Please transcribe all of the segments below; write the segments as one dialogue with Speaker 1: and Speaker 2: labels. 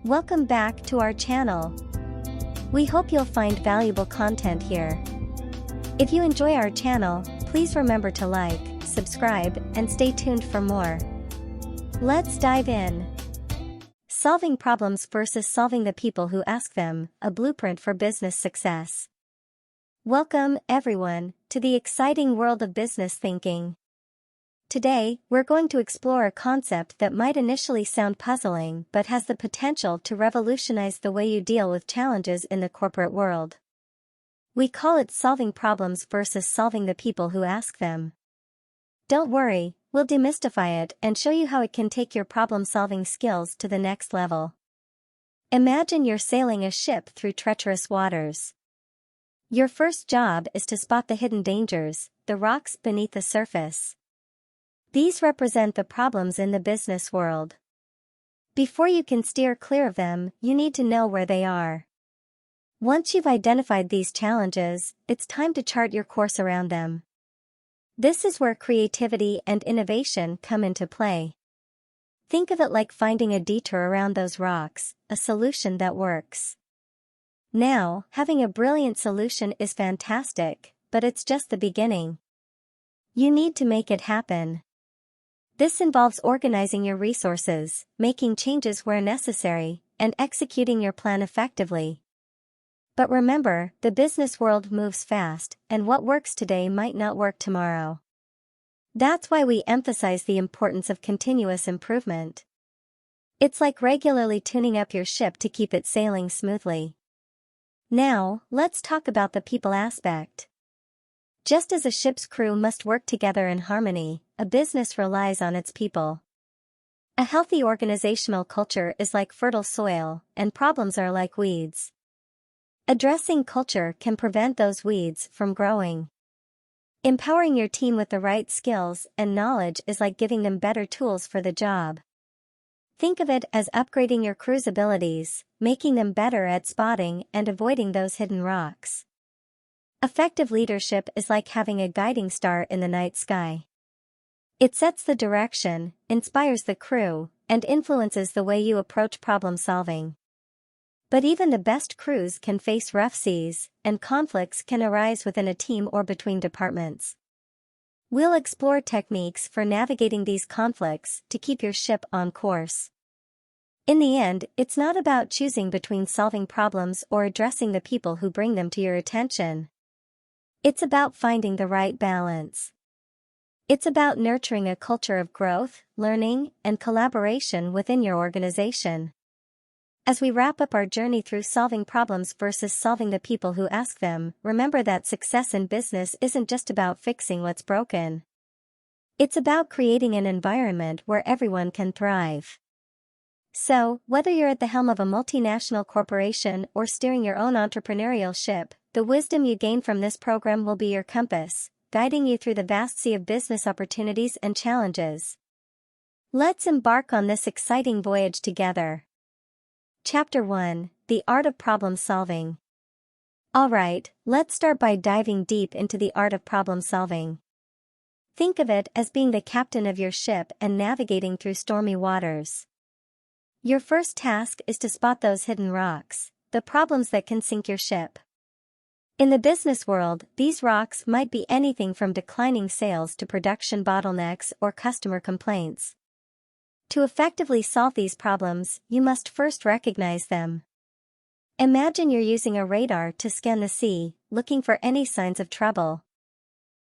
Speaker 1: Welcome back to our channel. We hope you'll find valuable content here. If you enjoy our channel, please remember to like, subscribe, and stay tuned for more. Let's dive in. Solving problems versus solving the people who ask them, a blueprint for business success. Welcome, everyone, to the exciting world of business thinking. Today, we're going to explore a concept that might initially sound puzzling but has the potential to revolutionize the way you deal with challenges in the corporate world. We call it solving problems versus solving the people who ask them. Don't worry, we'll demystify it and show you how it can take your problem-solving skills to the next level. Imagine you're sailing a ship through treacherous waters. Your first job is to spot the hidden dangers, the rocks beneath the surface. These represent the problems in the business world. Before you can steer clear of them, you need to know where they are. Once you've identified these challenges, it's time to chart your course around them. This is where creativity and innovation come into play. Think of it like finding a detour around those rocks, a solution that works. Now, having a brilliant solution is fantastic, but it's just the beginning. You need to make it happen. This involves organizing your resources, making changes where necessary, and executing your plan effectively. But remember, the business world moves fast, and what works today might not work tomorrow. That's why we emphasize the importance of continuous improvement. It's like regularly tuning up your ship to keep it sailing smoothly. Now, let's talk about the people aspect. Just as a ship's crew must work together in harmony, a business relies on its people. A healthy organizational culture is like fertile soil, and problems are like weeds. Addressing culture can prevent those weeds from growing. Empowering your team with the right skills and knowledge is like giving them better tools for the job. Think of it as upgrading your crew's abilities, making them better at spotting and avoiding those hidden rocks. Effective leadership is like having a guiding star in the night sky. It sets the direction, inspires the crew, and influences the way you approach problem solving. But even the best crews can face rough seas, and conflicts can arise within a team or between departments. We'll explore techniques for navigating these conflicts to keep your ship on course. In the end, it's not about choosing between solving problems or addressing the people who bring them to your attention. It's about finding the right balance. It's about nurturing a culture of growth, learning, and collaboration within your organization. As we wrap up our journey through solving problems versus solving the people who ask them, remember that success in business isn't just about fixing what's broken. It's about creating an environment where everyone can thrive. So, whether you're at the helm of a multinational corporation or steering your own entrepreneurial ship, the wisdom you gain from this program will be your compass, guiding you through the vast sea of business opportunities and challenges. Let's embark on this exciting voyage together. Chapter 1: The Art of Problem Solving. Alright, let's start by diving deep into the art of problem solving. Think of it as being the captain of your ship and navigating through stormy waters. Your first task is to spot those hidden rocks, the problems that can sink your ship. In the business world, these rocks might be anything from declining sales to production bottlenecks or customer complaints. To effectively solve these problems, you must first recognize them. Imagine you're using a radar to scan the sea, looking for any signs of trouble.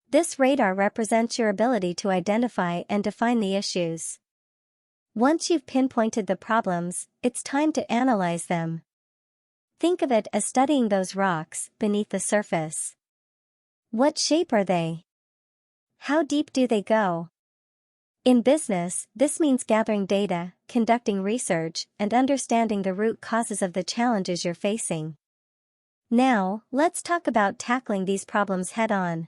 Speaker 1: This radar represents your ability to identify and define the issues. Once you've pinpointed the problems, it's time to analyze them. Think of it as studying those rocks beneath the surface. What shape are they? How deep do they go? In business, this means gathering data, conducting research, and understanding the root causes of the challenges you're facing. Now, let's talk about tackling these problems head-on.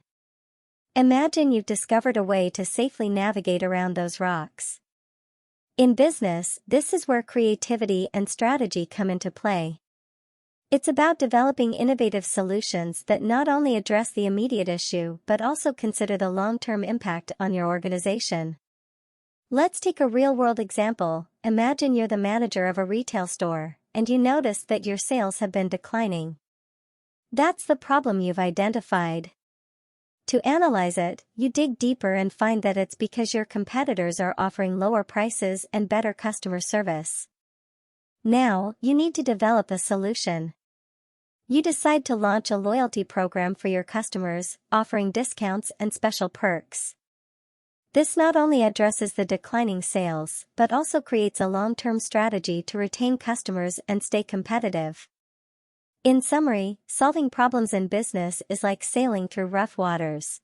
Speaker 1: Imagine you've discovered a way to safely navigate around those rocks. In business, this is where creativity and strategy come into play. It's about developing innovative solutions that not only address the immediate issue but also consider the long-term impact on your organization. Let's take a real-world example. Imagine you're the manager of a retail store, and you notice that your sales have been declining. That's the problem you've identified. To analyze it, you dig deeper and find that it's because your competitors are offering lower prices and better customer service. Now, you need to develop a solution. You decide to launch a loyalty program for your customers, offering discounts and special perks. This not only addresses the declining sales, but also creates a long-term strategy to retain customers and stay competitive. In summary, solving problems in business is like sailing through rough waters.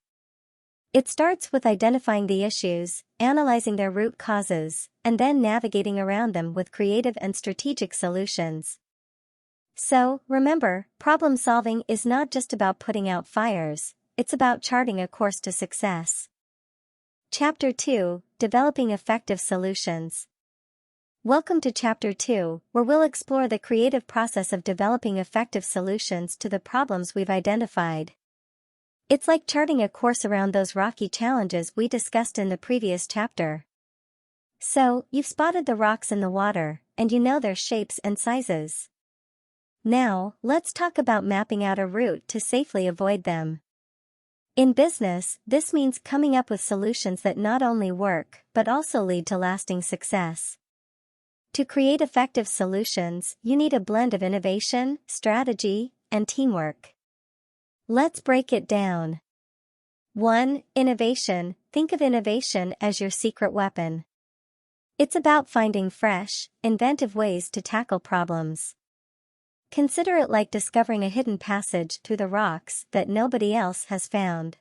Speaker 1: It starts with identifying the issues, analyzing their root causes, and then navigating around them with creative and strategic solutions. So, remember, problem solving is not just about putting out fires, it's about charting a course to success. Chapter 2, Developing Effective Solutions. Welcome to Chapter 2, where we'll explore the creative process of developing effective solutions to the problems we've identified. It's like charting a course around those rocky challenges we discussed in the previous chapter. So, you've spotted the rocks in the water, and you know their shapes and sizes. Now, let's talk about mapping out a route to safely avoid them. In business, this means coming up with solutions that not only work, but also lead to lasting success. To create effective solutions, you need a blend of innovation, strategy, and teamwork. Let's break it down. 1. Innovation. Think of innovation as your secret weapon. It's about finding fresh, inventive ways to tackle problems. Consider it like discovering a hidden passage through the rocks that nobody else has found.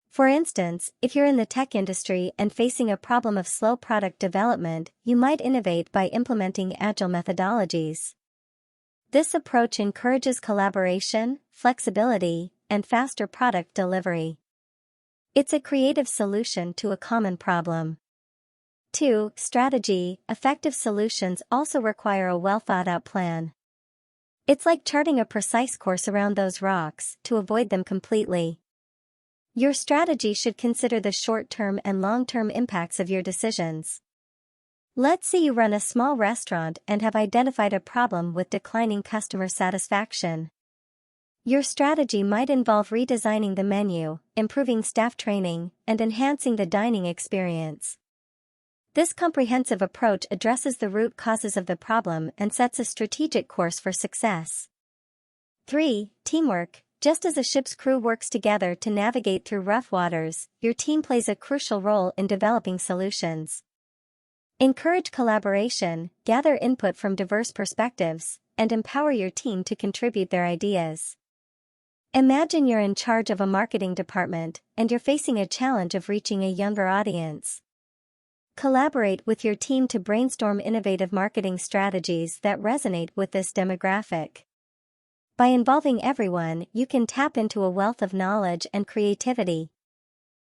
Speaker 1: For instance, if you're in the tech industry and facing a problem of slow product development, you might innovate by implementing agile methodologies. This approach encourages collaboration, flexibility, and faster product delivery. It's a creative solution to a common problem. 2. Strategy. Effective solutions also require a well-thought-out plan. It's like charting a precise course around those rocks to avoid them completely. Your strategy should consider the short-term and long-term impacts of your decisions. Let's say you run a small restaurant and have identified a problem with declining customer satisfaction. Your strategy might involve redesigning the menu, improving staff training, and enhancing the dining experience. This comprehensive approach addresses the root causes of the problem and sets a strategic course for success. 3. Teamwork. Just as a ship's crew works together to navigate through rough waters, your team plays a crucial role in developing solutions. Encourage collaboration, gather input from diverse perspectives, and empower your team to contribute their ideas. Imagine you're in charge of a marketing department, and you're facing a challenge of reaching a younger audience. Collaborate with your team to brainstorm innovative marketing strategies that resonate with this demographic. By involving everyone, you can tap into a wealth of knowledge and creativity.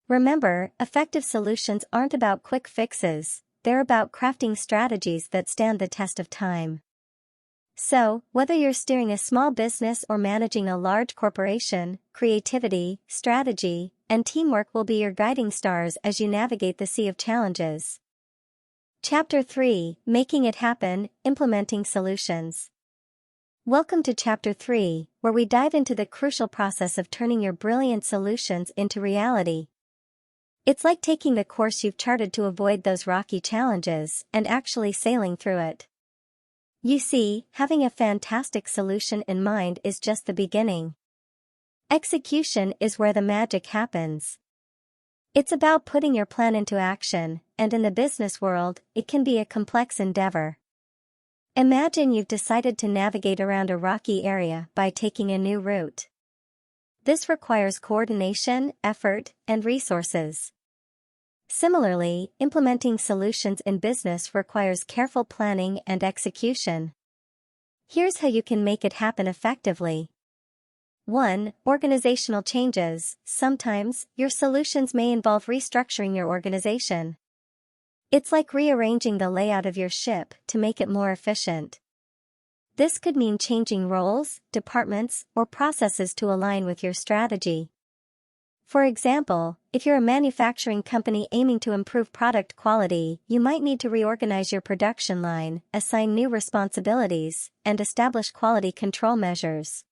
Speaker 1: Remember, effective solutions aren't about quick fixes, they're about crafting strategies that stand the test of time. So, whether you're steering a small business or managing a large corporation, creativity, strategy, and teamwork will be your guiding stars as you navigate the sea of challenges. Chapter 3, Making It Happen, Implementing Solutions. Welcome to Chapter 3, where we dive into the crucial process of turning your brilliant solutions into reality. It's like taking the course you've charted to avoid those rocky challenges and actually sailing through it. You see, having a fantastic solution in mind is just the beginning. Execution is where the magic happens. It's about putting your plan into action, and in the business world, it can be a complex endeavor. Imagine you've decided to navigate around a rocky area by taking a new route. This requires coordination, effort, and resources. Similarly, implementing solutions in business requires careful planning and execution. Here's how you can make it happen effectively. 1. Organizational changes. Sometimes, your solutions may involve restructuring your organization. It's like rearranging the layout of your ship to make it more efficient. This could mean changing roles, departments, or processes to align with your strategy. For example, if you're a manufacturing company aiming to improve product quality, you might need to reorganize your production line, assign new responsibilities, and establish quality control measures.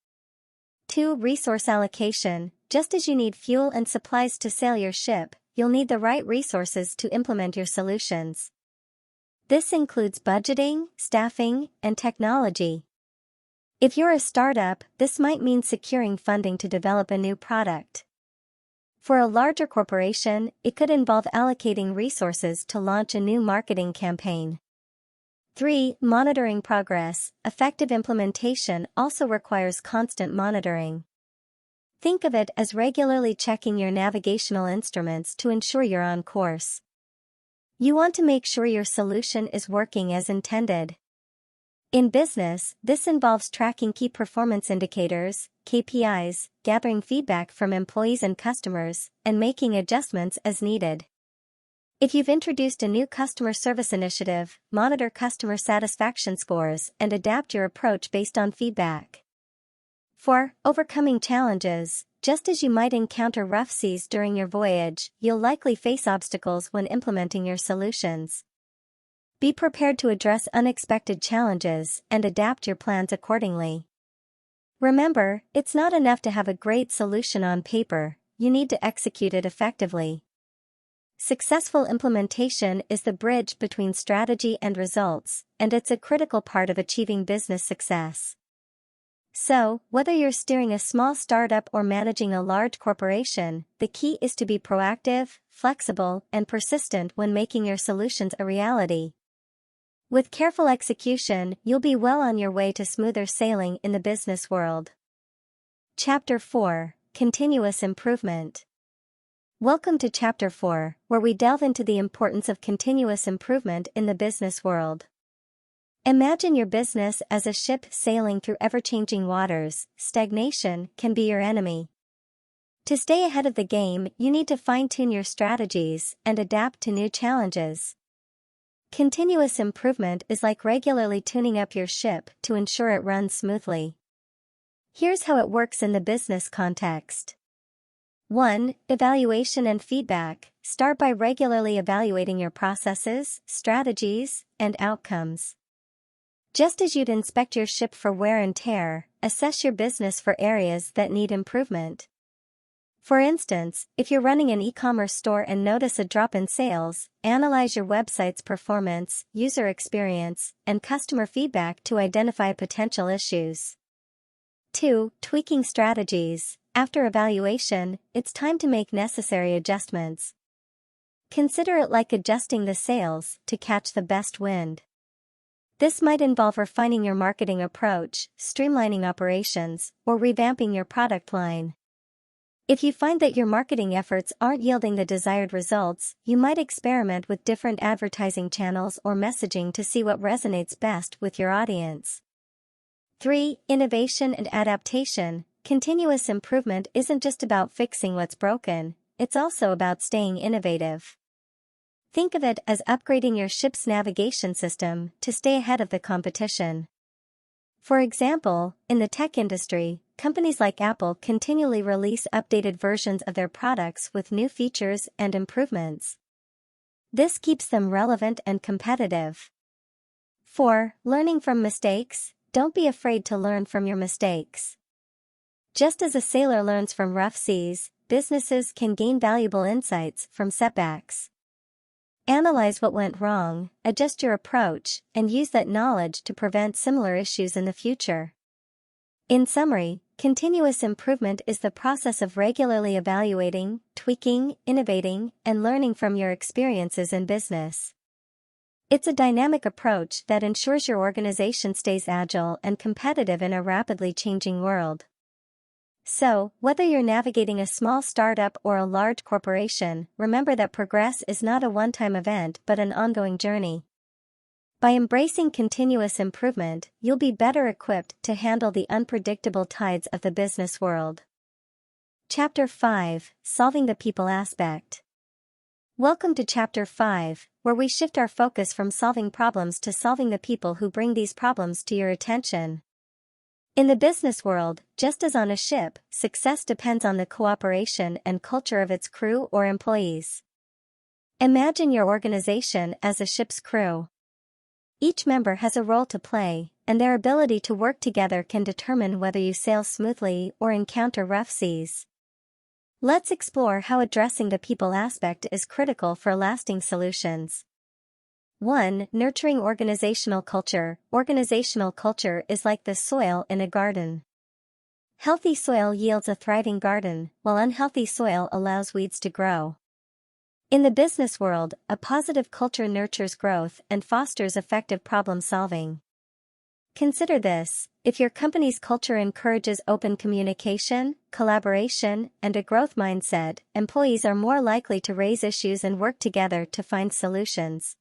Speaker 1: 2. Resource allocation. Just as you need fuel and supplies to sail your ship, you'll need the right resources to implement your solutions. This includes budgeting, staffing, and technology. If you're a startup, this might mean securing funding to develop a new product. For a larger corporation, it could involve allocating resources to launch a new marketing campaign. 3. Monitoring progress. Effective implementation also requires constant monitoring. Think of it as regularly checking your navigational instruments to ensure you're on course. You want to make sure your solution is working as intended. In business, this involves tracking key performance indicators, KPIs, gathering feedback from employees and customers, and making adjustments as needed. If you've introduced a new customer service initiative, monitor customer satisfaction scores and adapt your approach based on feedback. 4. Overcoming challenges. Just as you might encounter rough seas during your voyage, you'll likely face obstacles when implementing your solutions. Be prepared to address unexpected challenges and adapt your plans accordingly. Remember, it's not enough to have a great solution on paper, you need to execute it effectively. Successful implementation is the bridge between strategy and results, and it's a critical part of achieving business success. So, whether you're steering a small startup or managing a large corporation, the key is to be proactive, flexible, and persistent when making your solutions a reality. With careful execution, you'll be well on your way to smoother sailing in the business world. Chapter 4. Continuous Improvement. Welcome to Chapter 4, where we delve into the importance of continuous improvement in the business world. Imagine your business as a ship sailing through ever-changing waters. Stagnation can be your enemy. To stay ahead of the game, you need to fine-tune your strategies and adapt to new challenges. Continuous improvement is like regularly tuning up your ship to ensure it runs smoothly. Here's how it works in the business context. 1. Evaluation and feedback. Start by regularly evaluating your processes, strategies, and outcomes. Just as you'd inspect your ship for wear and tear, assess your business for areas that need improvement. For instance, if you're running an e-commerce store and notice a drop in sales, analyze your website's performance, user experience, and customer feedback to identify potential issues. 2. Tweaking strategies. After evaluation, it's time to make necessary adjustments. Consider it like adjusting the sails to catch the best wind. This might involve refining your marketing approach, streamlining operations, or revamping your product line. If you find that your marketing efforts aren't yielding the desired results, you might experiment with different advertising channels or messaging to see what resonates best with your audience. 3. Innovation and adaptation. Continuous improvement isn't just about fixing what's broken, it's also about staying innovative. Think of it as upgrading your ship's navigation system to stay ahead of the competition. For example, in the tech industry, companies like Apple continually release updated versions of their products with new features and improvements. This keeps them relevant and competitive. 4. Learning from mistakes. Don't be afraid to learn from your mistakes. Just as a sailor learns from rough seas, businesses can gain valuable insights from setbacks. Analyze what went wrong, adjust your approach, and use that knowledge to prevent similar issues in the future. In summary, continuous improvement is the process of regularly evaluating, tweaking, innovating, and learning from your experiences in business. It's a dynamic approach that ensures your organization stays agile and competitive in a rapidly changing world. So, whether you're navigating a small startup or a large corporation, remember that progress is not a one-time event but an ongoing journey. By embracing continuous improvement, you'll be better equipped to handle the unpredictable tides of the business world. Chapter 5. Solving the People Aspect. Welcome to Chapter 5, where we shift our focus from solving problems to solving the people who bring these problems to your attention. In the business world, just as on a ship, success depends on the cooperation and culture of its crew or employees. Imagine your organization as a ship's crew. Each member has a role to play, and their ability to work together can determine whether you sail smoothly or encounter rough seas. Let's explore how addressing the people aspect is critical for lasting solutions. 1. Nurturing organizational culture. Organizational culture is like the soil in a garden. Healthy soil yields a thriving garden, while unhealthy soil allows weeds to grow. In the business world, a positive culture nurtures growth and fosters effective problem solving. Consider this: if your company's culture encourages open communication, collaboration, and a growth mindset, employees are more likely to raise issues and work together to find solutions.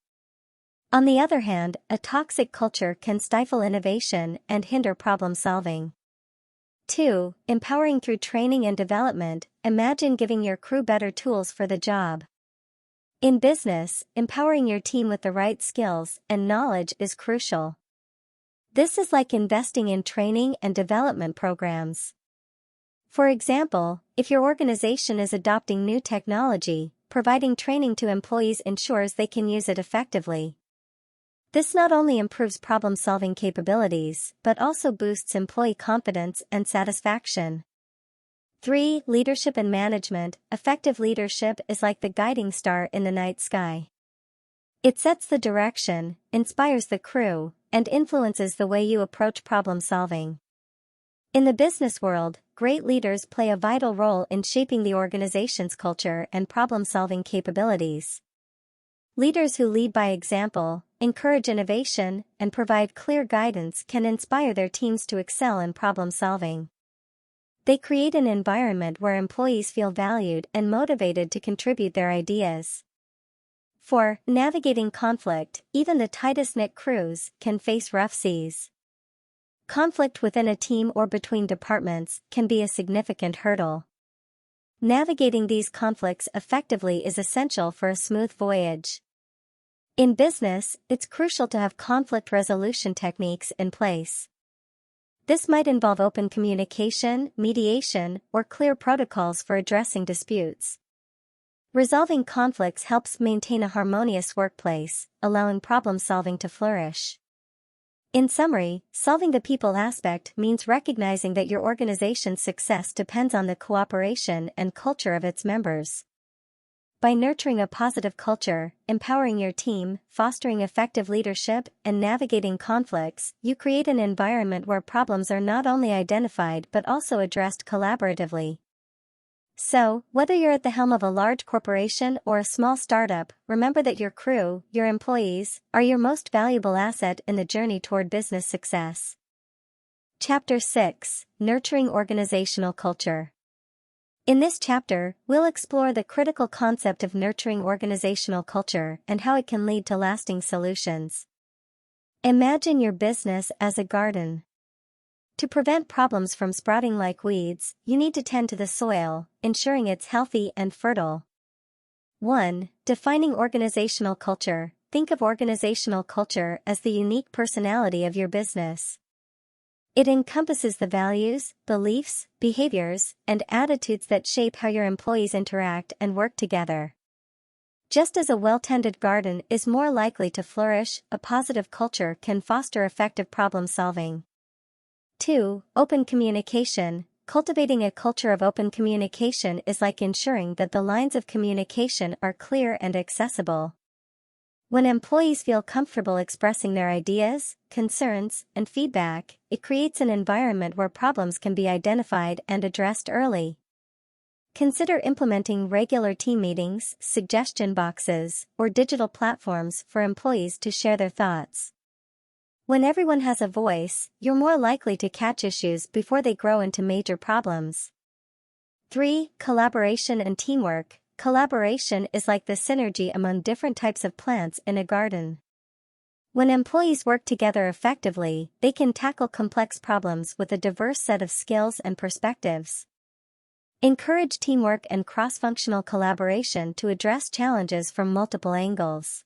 Speaker 1: On the other hand, a toxic culture can stifle innovation and hinder problem solving. 2. Empowering through training and development. Imagine giving your crew better tools for the job. In business, empowering your team with the right skills and knowledge is crucial. This is like investing in training and development programs. For example, if your organization is adopting new technology, providing training to employees ensures they can use it effectively. This not only improves problem-solving capabilities, but also boosts employee confidence and satisfaction. 3. Leadership and management. Effective leadership is like the guiding star in the night sky. It sets the direction, inspires the crew, and influences the way you approach problem solving. In the business world, great leaders play a vital role in shaping the organization's culture and problem-solving capabilities. Leaders who lead by example, encourage innovation, and provide clear guidance can inspire their teams to excel in problem solving. They create an environment where employees feel valued and motivated to contribute their ideas. 4. Navigating conflict. Even the tightest-knit crews can face rough seas. Conflict within a team or between departments can be a significant hurdle. Navigating these conflicts effectively is essential for a smooth voyage. In business, it's crucial to have conflict resolution techniques in place. This might involve open communication, mediation, or clear protocols for addressing disputes. Resolving conflicts helps maintain a harmonious workplace, allowing problem solving to flourish. In summary, solving the people aspect means recognizing that your organization's success depends on the cooperation and culture of its members. By nurturing a positive culture, empowering your team, fostering effective leadership, and navigating conflicts, you create an environment where problems are not only identified but also addressed collaboratively. So, whether you're at the helm of a large corporation or a small startup, remember that your crew, your employees, are your most valuable asset in the journey toward business success. Chapter 6: Nurturing Organizational Culture. In this chapter, we'll explore the critical concept of nurturing organizational culture and how it can lead to lasting solutions. Imagine your business as a garden. To prevent problems from sprouting like weeds, you need to tend to the soil, ensuring it's healthy and fertile. 1. Defining organizational culture. Think of organizational culture as the unique personality of your business. It encompasses the values, beliefs, behaviors, and attitudes that shape how your employees interact and work together. Just as a well-tended garden is more likely to flourish, a positive culture can foster effective problem solving. 2. Open communication. Cultivating a culture of open communication is like ensuring that the lines of communication are clear and accessible. When employees feel comfortable expressing their ideas, concerns, and feedback, it creates an environment where problems can be identified and addressed early. Consider implementing regular team meetings, suggestion boxes, or digital platforms for employees to share their thoughts. When everyone has a voice, you're more likely to catch issues before they grow into major problems. 3. Collaboration and teamwork. Collaboration is like the synergy among different types of plants in a garden. When employees work together effectively, they can tackle complex problems with a diverse set of skills and perspectives. Encourage teamwork and cross-functional collaboration to address challenges from multiple angles.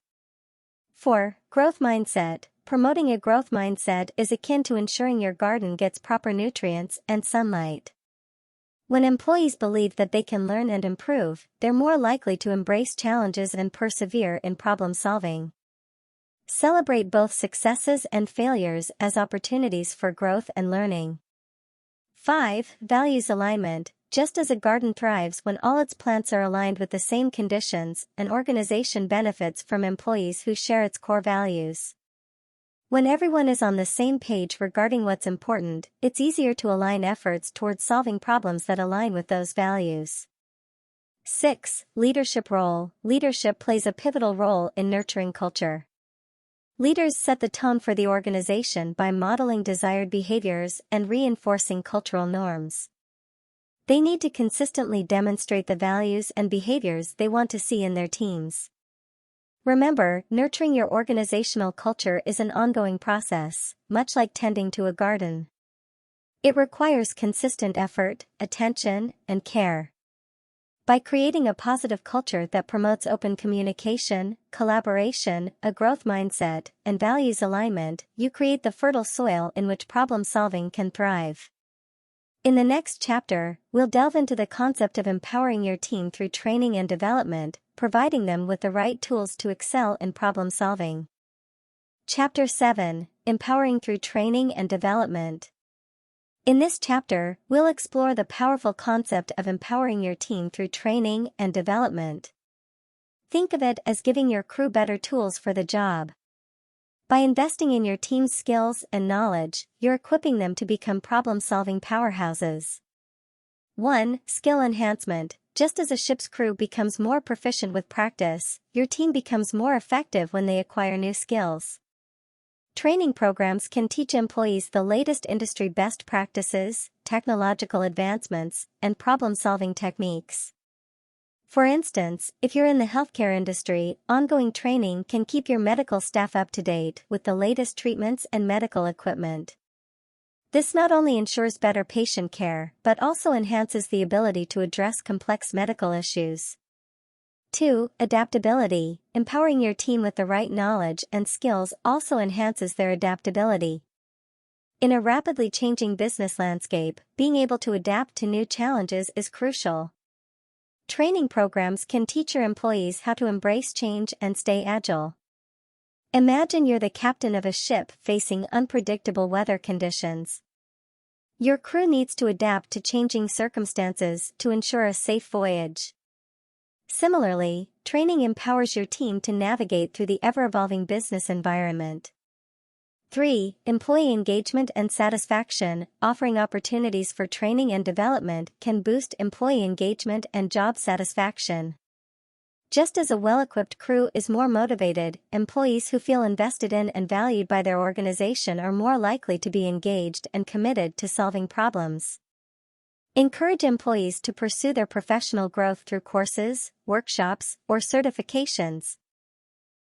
Speaker 1: 4. Growth mindset. promoting a growth mindset is akin to ensuring your garden gets proper nutrients and sunlight. When employees believe that they can learn and improve, they're more likely to embrace challenges and persevere in problem solving. Celebrate both successes and failures as opportunities for growth and learning. 5. Values alignment. Just as a garden thrives when all its plants are aligned with the same conditions, an organization benefits from employees who share its core values. When everyone is on the same page regarding what's important, it's easier to align efforts towards solving problems that align with those values. 6. Leadership role. Leadership plays a pivotal role in nurturing culture. Leaders set the tone for the organization by modeling desired behaviors and reinforcing cultural norms. They need to consistently demonstrate the values and behaviors they want to see in their teams. Remember, nurturing your organizational culture is an ongoing process, much like tending to a garden. It requires consistent effort, attention, and care. By creating a positive culture that promotes open communication, collaboration, a growth mindset, and values alignment, you create the fertile soil in which problem solving can thrive. In the next chapter, we'll delve into the concept of empowering your team through training and development, providing them with the right tools to excel in problem solving. Chapter 7: Empowering through Training and Development. In this chapter, we'll explore the powerful concept of empowering your team through training and development. Think of it as giving your crew better tools for the job. By investing in your team's skills and knowledge, you're equipping them to become problem-solving powerhouses. 1. Skill enhancement. Just as a ship's crew becomes more proficient with practice, your team becomes more effective when they acquire new skills. Training programs can teach employees the latest industry best practices, technological advancements, and problem-solving techniques. For instance, if you're in the healthcare industry, ongoing training can keep your medical staff up to date with the latest treatments and medical equipment. This not only ensures better patient care, but also enhances the ability to address complex medical issues. 2. Adaptability. Empowering your team with the right knowledge and skills also enhances their adaptability. In a rapidly changing business landscape, being able to adapt to new challenges is crucial. Training programs can teach your employees how to embrace change and stay agile. Imagine you're the captain of a ship facing unpredictable weather conditions. Your crew needs to adapt to changing circumstances to ensure a safe voyage. Similarly, training empowers your team to navigate through the ever-evolving business environment. 3. Employee engagement and satisfaction. Offering opportunities for training and development can boost employee engagement and job satisfaction. Just as a well-equipped crew is more motivated, employees who feel invested in and valued by their organization are more likely to be engaged and committed to solving problems. Encourage employees to pursue their professional growth through courses, workshops, or certifications.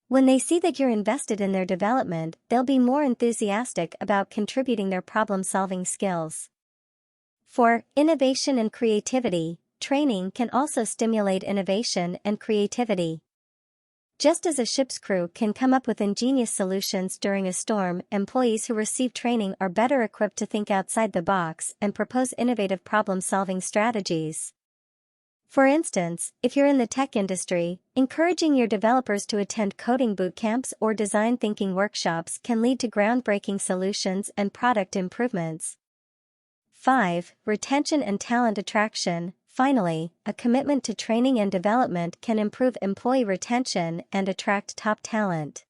Speaker 1: When they see that you're invested in their development, they'll be more enthusiastic about contributing their problem-solving skills. 4. Innovation and creativity. Training can also stimulate innovation and creativity. Just as a ship's crew can come up with ingenious solutions during a storm, employees who receive training are better equipped to think outside the box and propose innovative problem-solving strategies. For instance, if you're in the tech industry, encouraging your developers to attend coding bootcamps or design thinking workshops can lead to groundbreaking solutions and product improvements. 5. Retention and talent attraction. Finally, a commitment to training and development can improve employee retention and attract top talent.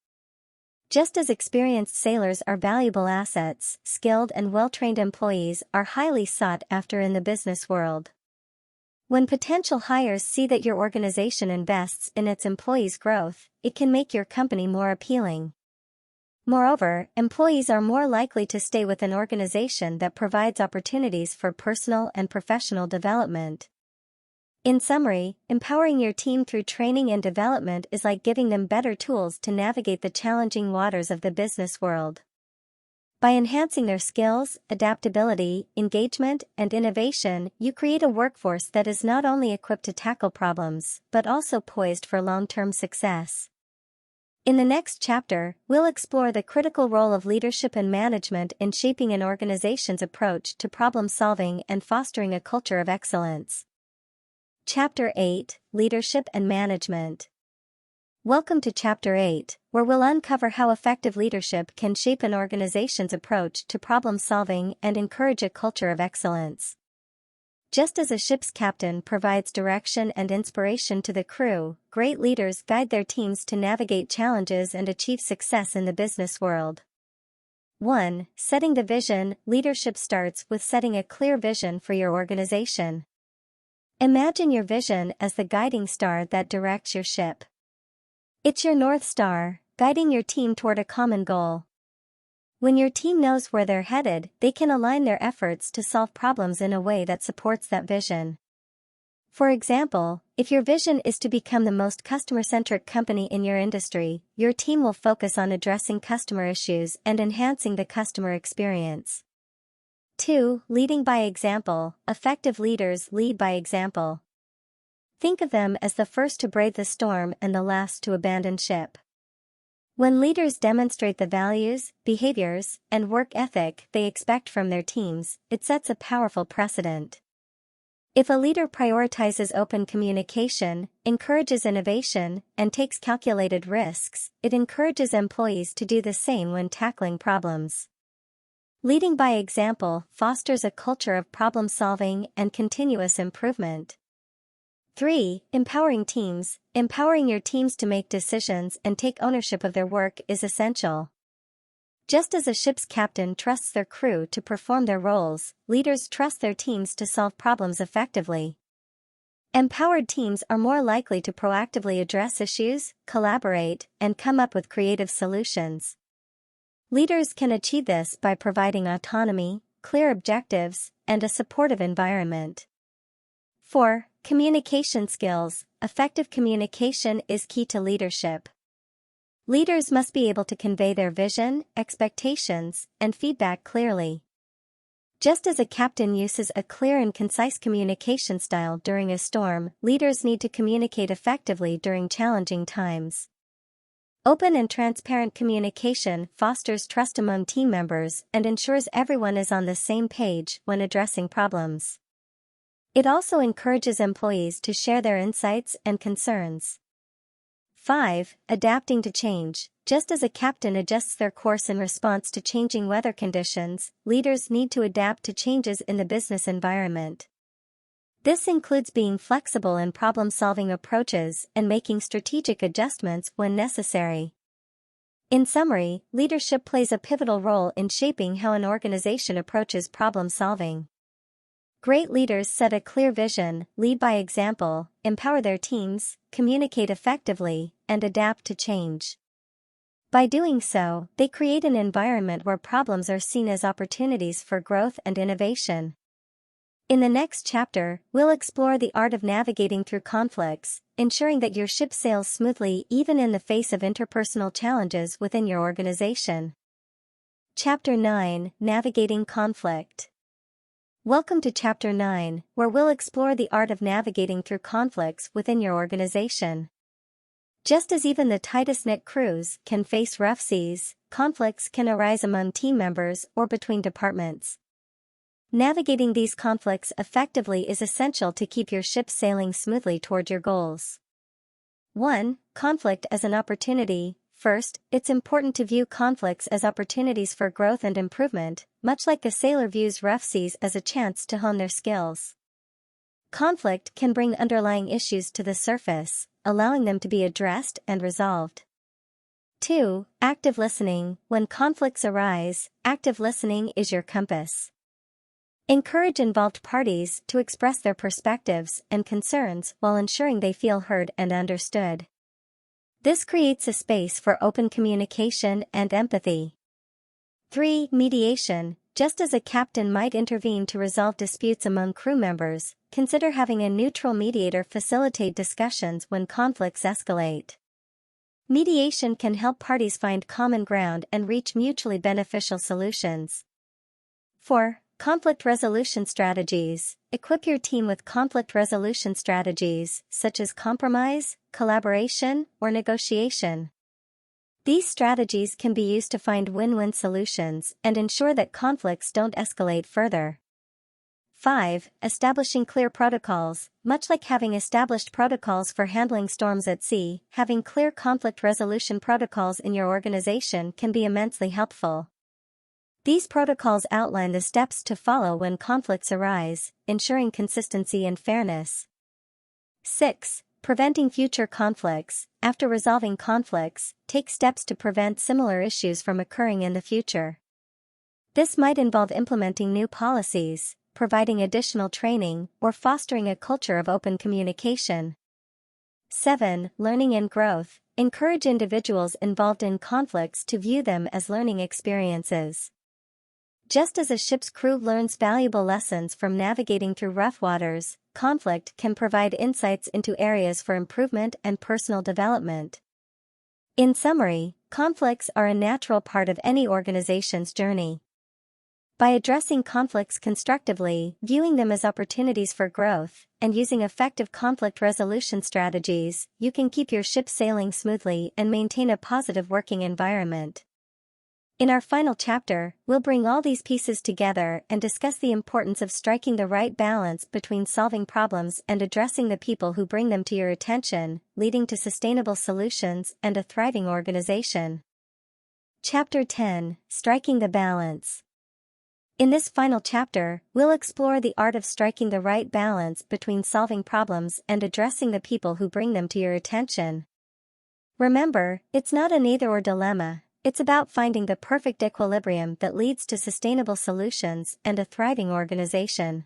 Speaker 1: Just as experienced sailors are valuable assets, skilled and well-trained employees are highly sought after in the business world. When potential hires see that your organization invests in its employees' growth, it can make your company more appealing. Moreover, employees are more likely to stay with an organization that provides opportunities for personal and professional development. In summary, empowering your team through training and development is like giving them better tools to navigate the challenging waters of the business world. By enhancing their skills, adaptability, engagement, and innovation, you create a workforce that is not only equipped to tackle problems, but also poised for long-term success. In the next chapter, we'll explore the critical role of leadership and management in shaping an organization's approach to problem solving and fostering a culture of excellence. Chapter 8, Leadership and Management. Welcome to Chapter 8, where we'll uncover how effective leadership can shape an organization's approach to problem solving and encourage a culture of excellence. Just as a ship's captain provides direction and inspiration to the crew, great leaders guide their teams to navigate challenges and achieve success in the business world. 1. Setting the vision. Leadership starts with setting a clear vision for your organization. Imagine your vision as the guiding star that directs your ship. It's your North Star, guiding your team toward a common goal. When your team knows where they're headed, they can align their efforts to solve problems in a way that supports that vision. For example, if your vision is to become the most customer-centric company in your industry, your team will focus on addressing customer issues and enhancing the customer experience. 2. Leading by example. Effective leaders lead by example. Think of them as the first to brave the storm and the last to abandon ship. When leaders demonstrate the values, behaviors, and work ethic they expect from their teams, it sets a powerful precedent. If a leader prioritizes open communication, encourages innovation, and takes calculated risks, it encourages employees to do the same when tackling problems. Leading by example fosters a culture of problem-solving and continuous improvement. 3. Empowering teams. Empowering your teams to make decisions and take ownership of their work is essential. Just as a ship's captain trusts their crew to perform their roles, leaders trust their teams to solve problems effectively. Empowered teams are more likely to proactively address issues, collaborate, and come up with creative solutions. Leaders can achieve this by providing autonomy, clear objectives, and a supportive environment. 4. Communication skills. Effective communication is key to leadership. Leaders must be able to convey their vision, expectations, and feedback clearly. Just as a captain uses a clear and concise communication style during a storm, leaders need to communicate effectively during challenging times. Open and transparent communication fosters trust among team members and ensures everyone is on the same page when addressing problems. It also encourages employees to share their insights and concerns. 5. Adapting to change. Just as a captain adjusts their course in response to changing weather conditions, leaders need to adapt to changes in the business environment. This includes being flexible in problem-solving approaches and making strategic adjustments when necessary. In summary, leadership plays a pivotal role in shaping how an organization approaches problem-solving. Great leaders set a clear vision, lead by example, empower their teams, communicate effectively, and adapt to change. By doing so, they create an environment where problems are seen as opportunities for growth and innovation. In the next chapter, we'll explore the art of navigating through conflicts, ensuring that your ship sails smoothly even in the face of interpersonal challenges within your organization. Chapter 9, Navigating Conflict. Welcome to Chapter 9, where we'll explore the art of navigating through conflicts within your organization. Just as even the tightest-knit crews can face rough seas, conflicts can arise among team members or between departments. Navigating these conflicts effectively is essential to keep your ship sailing smoothly toward your goals. 1. Conflict as an opportunity. First, it's important to view conflicts as opportunities for growth and improvement, much like a sailor views rough seas as a chance to hone their skills. Conflict can bring underlying issues to the surface, allowing them to be addressed and resolved. 2. Active listening. When conflicts arise, active listening is your compass. Encourage involved parties to express their perspectives and concerns while ensuring they feel heard and understood. This creates a space for open communication and empathy. 3. Mediation. Just as a captain might intervene to resolve disputes among crew members, consider having a neutral mediator facilitate discussions when conflicts escalate. Mediation can help parties find common ground and reach mutually beneficial solutions. 4. Conflict resolution strategies. Equip your team with conflict resolution strategies, such as compromise, collaboration, or negotiation. These strategies can be used to find win-win solutions and ensure that conflicts don't escalate further. 5. Establishing clear protocols. Much like having established protocols for handling storms at sea, having clear conflict resolution protocols in your organization can be immensely helpful. These protocols outline the steps to follow when conflicts arise, ensuring consistency and fairness. 6. Preventing future conflicts. After resolving conflicts, take steps to prevent similar issues from occurring in the future. This might involve implementing new policies, providing additional training, or fostering a culture of open communication. 7. Learning and growth. Encourage individuals involved in conflicts to view them as learning experiences. Just as a ship's crew learns valuable lessons from navigating through rough waters, conflict can provide insights into areas for improvement and personal development. In summary, conflicts are a natural part of any organization's journey. By addressing conflicts constructively, viewing them as opportunities for growth, and using effective conflict resolution strategies, you can keep your ship sailing smoothly and maintain a positive working environment. In our final chapter, we'll bring all these pieces together and discuss the importance of striking the right balance between solving problems and addressing the people who bring them to your attention, leading to sustainable solutions and a thriving organization. Chapter 10: Striking the Balance. In this final chapter, we'll explore the art of striking the right balance between solving problems and addressing the people who bring them to your attention. Remember, it's not an either-or dilemma. It's about finding the perfect equilibrium that leads to sustainable solutions and a thriving organization.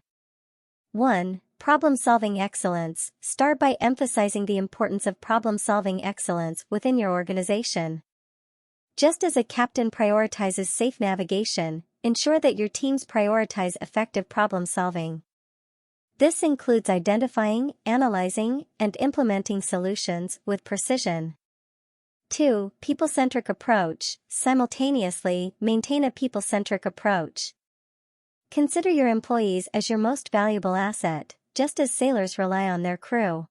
Speaker 1: 1. Problem-solving excellence. Start by emphasizing the importance of problem-solving excellence within your organization. Just as a captain prioritizes safe navigation, ensure that your teams prioritize effective problem-solving. This includes identifying, analyzing, and implementing solutions with precision. 2. People-centric approach. Simultaneously, maintain a people-centric approach. Consider your employees as your most valuable asset, just as sailors rely on their crew.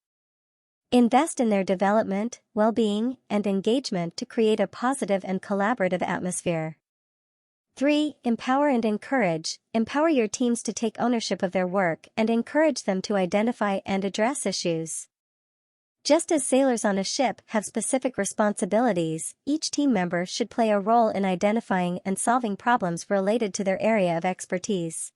Speaker 1: Invest in their development, well-being, and engagement to create a positive and collaborative atmosphere. 3. Empower and encourage. Empower your teams to take ownership of their work and encourage them to identify and address issues. Just as sailors on a ship have specific responsibilities, each team member should play a role in identifying and solving problems related to their area of expertise.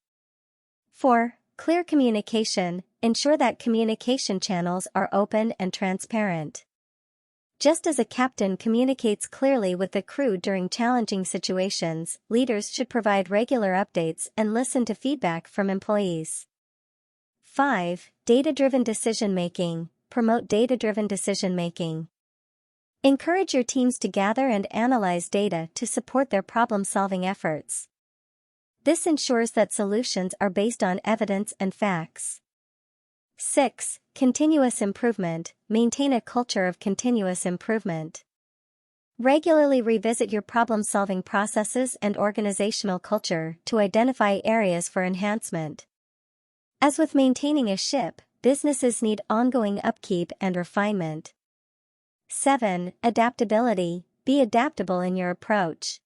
Speaker 1: 4. Clear communication. Ensure that communication channels are open and transparent. Just as a captain communicates clearly with the crew during challenging situations, leaders should provide regular updates and listen to feedback from employees. 5. Data-driven decision-making. Promote data-driven decision-making. Encourage your teams to gather and analyze data to support their problem-solving efforts. This ensures that solutions are based on evidence and facts. 6. Continuous improvement. Maintain a culture of continuous improvement. Regularly revisit your problem-solving processes and organizational culture to identify areas for enhancement. As with maintaining a ship, businesses need ongoing upkeep and refinement. 7. Adaptability. Be adaptable in your approach.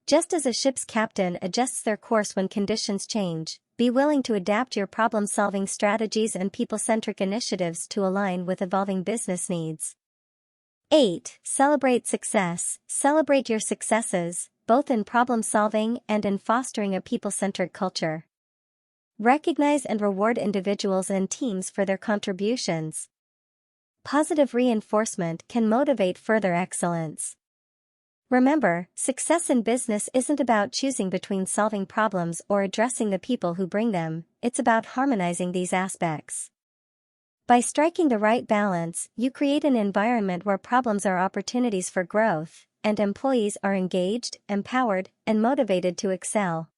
Speaker 1: Just as a ship's captain adjusts their course when conditions change, be willing to adapt your problem-solving strategies and people-centric initiatives to align with evolving business needs. 8. Celebrate success. Celebrate your successes, both in problem-solving and in fostering a people-centric culture. Recognize and reward individuals and teams for their contributions. Positive reinforcement can motivate further excellence. Remember, success in business isn't about choosing between solving problems or addressing the people who bring them, it's about harmonizing these aspects. By striking the right balance, you create an environment where problems are opportunities for growth, and employees are engaged, empowered, and motivated to excel.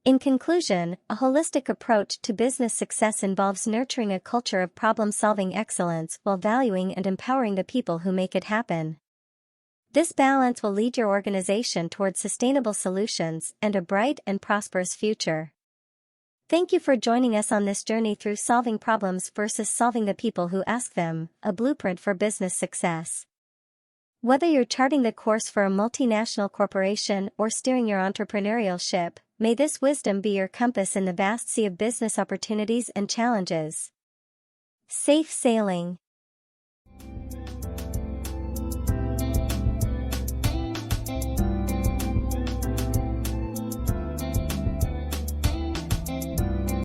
Speaker 1: In conclusion, a holistic approach to business success involves nurturing a culture of problem-solving excellence while valuing and empowering the people who make it happen. This balance will lead your organization towards sustainable solutions and a bright and prosperous future. Thank you for joining us on this journey through solving problems versus solving the people who ask them, a blueprint for business success. Whether you're charting the course for a multinational corporation or steering your entrepreneurial ship, may this wisdom be your compass in the vast sea of business opportunities and challenges. Safe sailing.